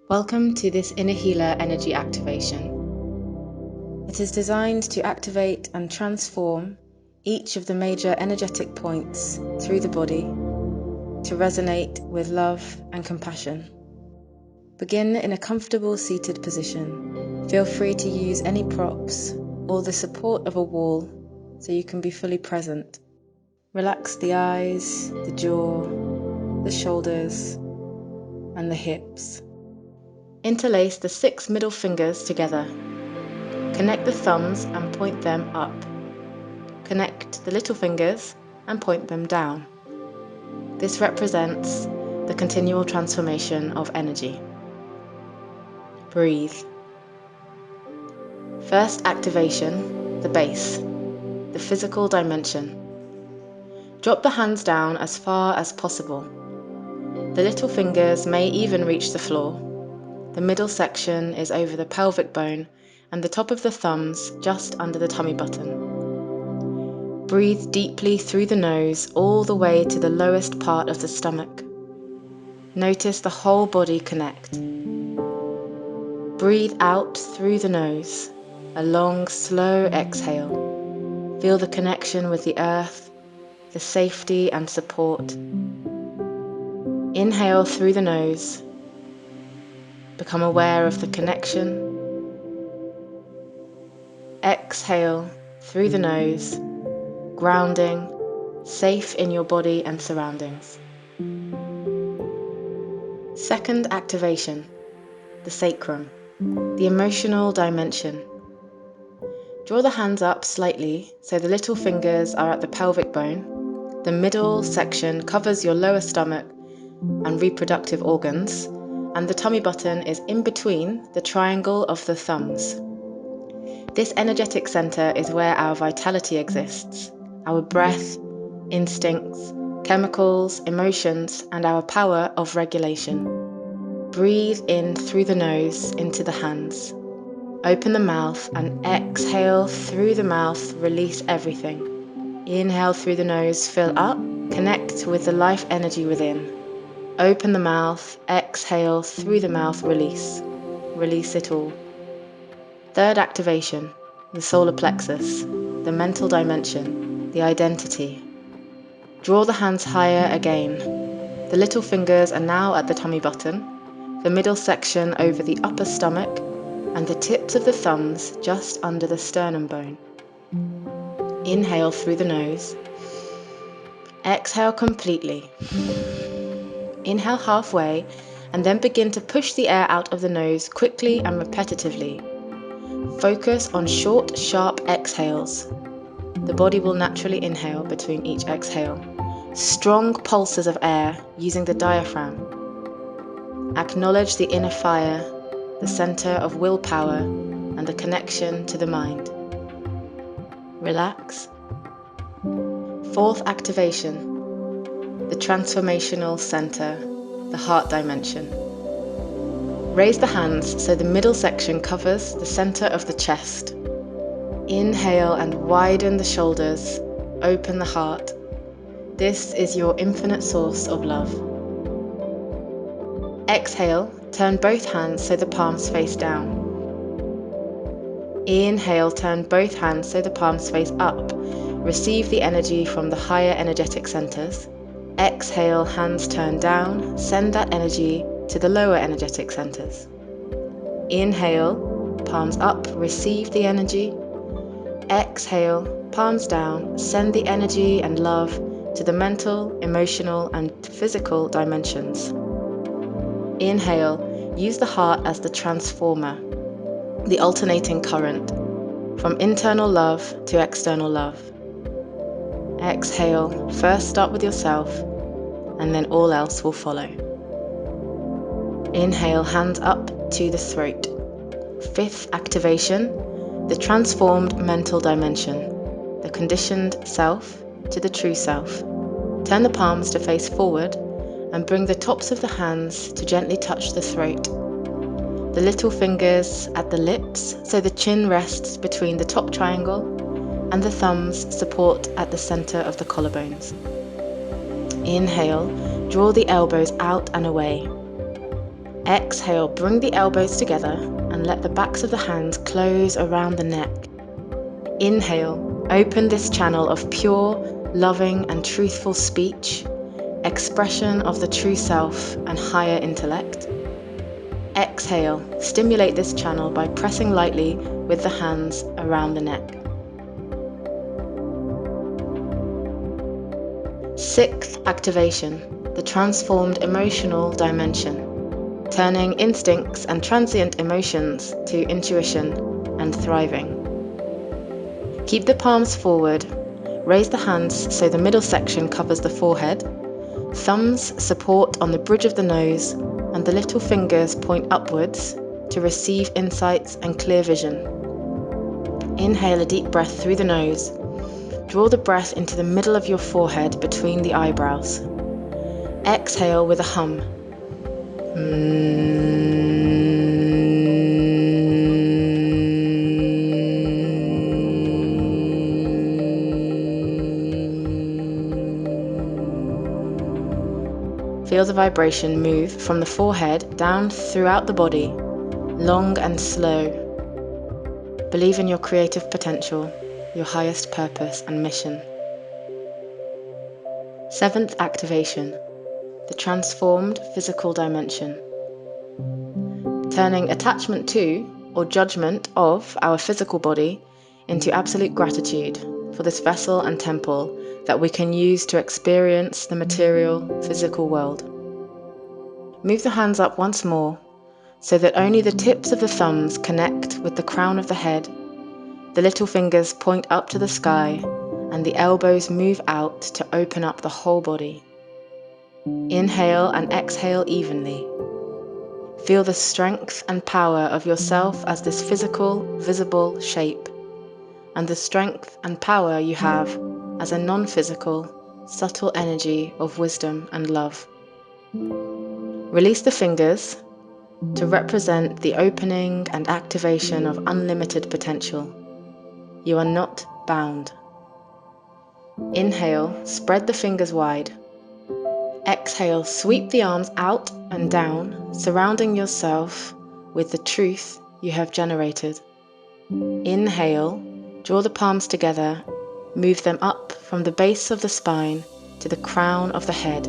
Welcome to this Inner Healer Energy Activation. It is designed to activate and transform each of the major energetic points through the body to resonate with love and compassion. Begin in a comfortable seated position. Feel free to use any props or the support of a wall so you can be fully present. Relax the eyes, the jaw, the shoulders, and the hips. Interlace the 6 middle fingers together. Connect the thumbs and point them up. Connect the little fingers and point them down. This represents the continual transformation of energy. Breathe. First activation, the base, the physical dimension. Drop the hands down as far as possible. The little fingers may even reach the floor. The middle section is over the pelvic bone and the top of the thumbs just under the tummy button. Breathe deeply through the nose all the way to the lowest part of the stomach. Notice the whole body connect. Breathe out through the nose, a long, slow exhale. Feel the connection with the earth, the safety and support. Inhale through the nose. Become aware of the connection. Exhale through the nose, grounding, safe in your body and surroundings. Second activation, the sacrum, the emotional dimension. Draw the hands up slightly so the little fingers are at the pelvic bone. The middle section covers your lower stomach and reproductive organs, and the tummy button is in between the triangle of the thumbs. This energetic center is where our vitality exists, our breath, instincts, chemicals, emotions, and our power of regulation. Breathe in through the nose into the hands. Open the mouth and exhale through the mouth, release everything. Inhale through the nose, fill up, connect with the life energy within. Open the mouth, exhale through the mouth, release. Release it all. Third activation, the solar plexus, the mental dimension, the identity. Draw the hands higher again. The little fingers are now at the tummy button, the middle section over the upper stomach, and the tips of the thumbs just under the sternum bone. Inhale through the nose. Exhale completely. Inhale halfway, and then begin to push the air out of the nose quickly and repetitively. Focus on short, sharp exhales. The body will naturally inhale between each exhale. Strong pulses of air using the diaphragm. Acknowledge the inner fire, the center of willpower, and the connection to the mind. Relax. Fourth activation, the transformational center, the heart dimension. Raise the hands so the middle section covers the center of the chest. Inhale and widen the shoulders, open the heart. This is your infinite source of love. Exhale, turn both hands so the palms face down. Inhale, turn both hands so the palms face up. Receive the energy from the higher energetic centers. Exhale, hands turn down, send that energy to the lower energetic centers. Inhale, palms up, receive the energy. Exhale, palms down, send the energy and love to the mental, emotional, and physical dimensions. Inhale, use the heart as the transformer, the alternating current, from internal love to external love. Exhale, first start with yourself, and then all else will follow. Inhale, hands up to the throat. Fifth activation, the transformed mental dimension, the conditioned self to the true self. Turn the palms to face forward and bring the tops of the hands to gently touch the throat. The little fingers at the lips so the chin rests between the top triangle, and the thumbs support at the center of the collarbones. Inhale, draw the elbows out and away. Exhale, bring the elbows together and let the backs of the hands close around the neck. Inhale, open this channel of pure, loving and truthful speech, expression of the true self and higher intellect. Exhale, stimulate this channel by pressing lightly with the hands around the neck. 6th activation, the transformed emotional dimension, turning instincts and transient emotions to intuition and thriving. Keep the palms forward, raise the hands so the middle section covers the forehead, thumbs support on the bridge of the nose, and the little fingers point upwards to receive insights and clear vision. Inhale a deep breath through the nose. Draw the breath into the middle of your forehead between the eyebrows. Exhale with a hum. Feel the vibration move from the forehead down throughout the body, long and slow. Believe in your creative potential, your highest purpose and mission. 7th activation, the transformed physical dimension. Turning attachment to or judgment of our physical body into absolute gratitude for this vessel and temple that we can use to experience the material, physical world. Move the hands up once more so that only the tips of the thumbs connect with the crown of the head, the little fingers point up to the sky, and the elbows move out to open up the whole body. Inhale and exhale evenly. Feel the strength and power of yourself as this physical, visible shape, and the strength and power you have as a non-physical, subtle energy of wisdom and love. Release the fingers to represent the opening and activation of unlimited potential. You are not bound. Inhale, spread the fingers wide. Exhale, sweep the arms out and down, surrounding yourself with the truth you have generated. Inhale, draw the palms together, move them up from the base of the spine to the crown of the head.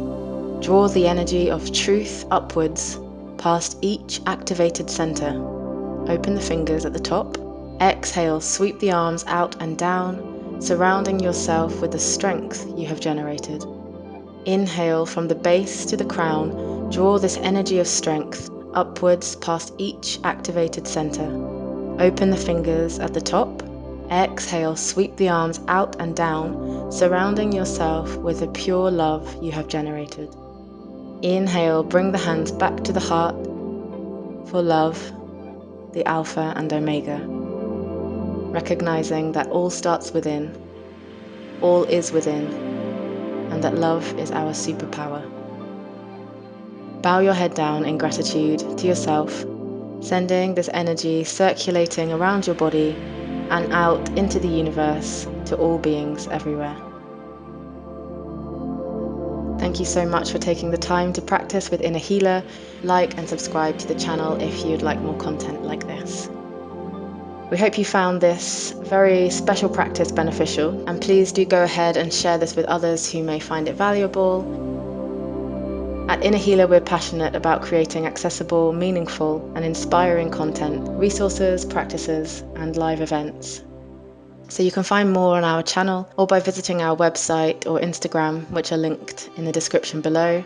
Draw the energy of truth upwards, past each activated center. Open the fingers at the top. Exhale, sweep the arms out and down, surrounding yourself with the strength you have generated. Inhale from the base to the crown, draw this energy of strength upwards past each activated center. Open the fingers at the top. Exhale, sweep the arms out and down, surrounding yourself with the pure love you have generated. Inhale, bring the hands back to the heart for love, the Alpha and Omega. Recognizing that all starts within, all is within, and that love is our superpower. Bow your head down in gratitude to yourself, sending this energy circulating around your body and out into the universe to all beings everywhere. Thank you so much for taking the time to practice with Inner Healer. Like and subscribe to the channel if you'd like more content like this. We hope you found this very special practice beneficial, and please do go ahead and share this with others who may find it valuable. At Inner Healer, we're passionate about creating accessible, meaningful, and inspiring content, resources, practices, and live events. So you can find more on our channel or by visiting our website or Instagram, which are linked in the description below.